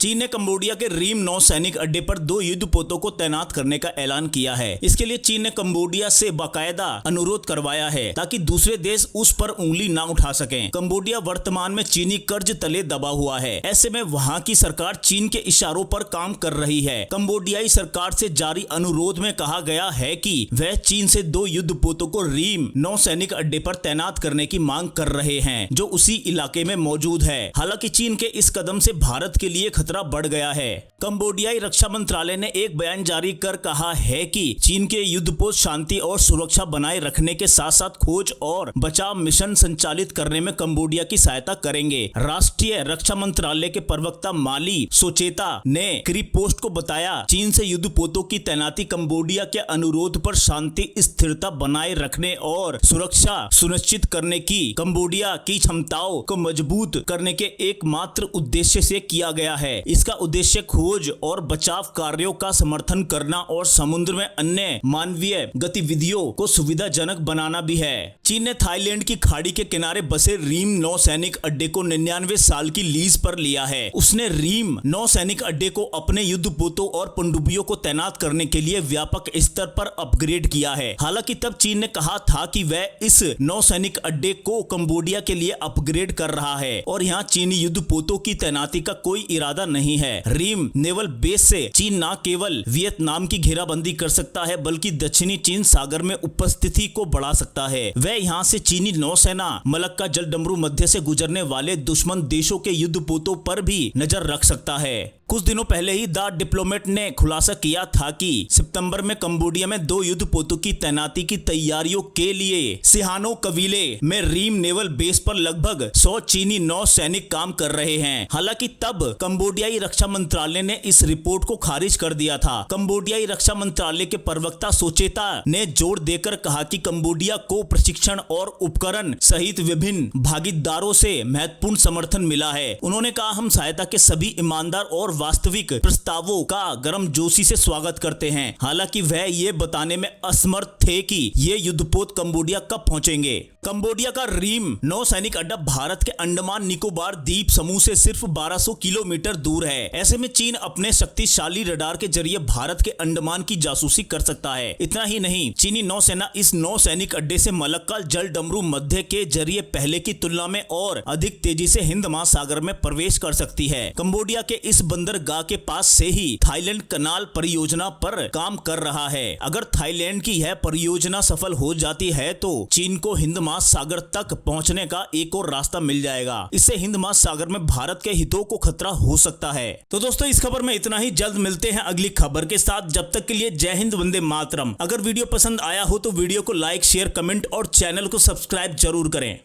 चीन ने कंबोडिया के रीम नौसैनिक अड्डे पर 2 युद्धपोतों को तैनात करने का ऐलान किया है। इसके लिए चीन ने कंबोडिया से बाकायदा अनुरोध करवाया है ताकि दूसरे देश उस पर उंगली ना उठा सकें। कंबोडिया वर्तमान में चीनी कर्ज तले दबा हुआ है। ऐसे में वहां की सरकार चीन के इशारों पर काम कर रही है। कंबोडियाई सरकार से जारी अनुरोध में कहा गया है कि वह चीन से 2 युद्धपोतों को रीम नौसैनिक अड्डे पर तैनात करने की मांग कर रहे हैं, जो उसी इलाके में मौजूद है। हालांकि चीन के इस कदम से भारत के लिए खतरा बढ़ गया है। कंबोडियाई रक्षा मंत्रालय ने एक बयान जारी कर कहा है कि चीन के युद्धपोत शांति और सुरक्षा बनाए रखने के साथ साथ खोज और बचाव मिशन संचालित करने में कंबोडिया की सहायता करेंगे। राष्ट्रीय रक्षा मंत्रालय के प्रवक्ता माली सोचेता ने क्रीप पोस्ट को बताया, चीन से युद्धपोतों की तैनाती कंबोडिया के अनुरोध पर शांति स्थिरता बनाए रखने और सुरक्षा सुनिश्चित करने की कंबोडिया की क्षमताओं को मजबूत करने के एकमात्र उद्देश्य से किया गया है। इसका उद्देश्य खोज और बचाव कार्यों का समर्थन करना और समुद्र में अन्य मानवीय गतिविधियों को सुविधाजनक बनाना भी है। चीन ने थाईलैंड की खाड़ी के किनारे बसे रीम नौसैनिक अड्डे को 99 साल की लीज पर लिया है। उसने रीम नौसैनिक अड्डे को अपने युद्धपोतों और पनडुब्बियों को तैनात करने के लिए व्यापक स्तर पर अपग्रेड किया है। हालांकि तब चीन ने कहा था कि वह इस नौसैनिक अड्डे को कंबोडिया के लिए अपग्रेड कर रहा है और यहाँ चीनी युद्धपोतों की तैनाती का कोई इरादा नहीं है। रीम नेवल बेस से चीन न केवल वियतनाम की घेराबंदी कर सकता है बल्कि दक्षिणी चीन सागर में उपस्थिति को बढ़ा सकता है। वह यहाँ से चीनी नौसेना मलक्का जलडमरू मध्य से गुजरने वाले दुश्मन देशों के युद्धपोतों पर भी नजर रख सकता है। कुछ दिनों पहले ही द डिप्लोमेट ने खुलासा किया था कि सितंबर में कंबोडिया में 2 युद्धपोतों की तैनाती की तैयारियों के लिए सिहानो कबीले में रीम नेवल बेस पर लगभग 100 चीनी नौसैनिक काम कर रहे हैं। हालांकि तब कंबोडियाई रक्षा मंत्रालय ने इस रिपोर्ट को खारिज कर दिया था। कंबोडियाई रक्षा मंत्रालय के प्रवक्ता सोचेता ने जोर देकर कहा कि कंबोडिया को प्रशिक्षण और उपकरण सहित विभिन्न भागीदारों से महत्वपूर्ण समर्थन मिला है। उन्होंने कहा, हम सहायता के सभी ईमानदार और वास्तविक प्रस्तावों का गर्मजोशी से स्वागत करते हैं। हालांकि वह ये बताने में असमर्थ थे कि ये युद्धपोत कंबोडिया कब पहुंचेंगे। कंबोडिया का रीम नौसैनिक अड्डा भारत के अंडमान निकोबार द्वीप समूह से सिर्फ 1200 किलोमीटर दूर है। ऐसे में चीन अपने शक्तिशाली रडार के जरिए भारत के अंडमान की जासूसी कर सकता है। इतना ही नहीं, चीनी नौसेना इस नौसैनिक अड्डे से मलक्का जलडमरू मध्य के जरिए पहले की तुलना में और अधिक तेजी से हिंद महासागर में प्रवेश कर सकती है। कंबोडिया के इस बंदरगाह के पास से ही थाईलैंड कनाल परियोजना पर काम कर रहा है। अगर थाईलैंड की यह परियोजना सफल हो जाती है तो चीन को हिंद महासागर तक पहुंचने का एक और रास्ता मिल जाएगा। इससे हिंद महासागर में भारत के हितों को खतरा हो सकता है। तो दोस्तों, इस खबर में इतना ही। जल्द मिलते हैं अगली खबर के साथ। जब तक के लिए जय हिंद, वंदे मातरम। अगर वीडियो पसंद आया हो तो वीडियो को लाइक, शेयर, कमेंट और चैनल को सब्सक्राइब जरूर करें।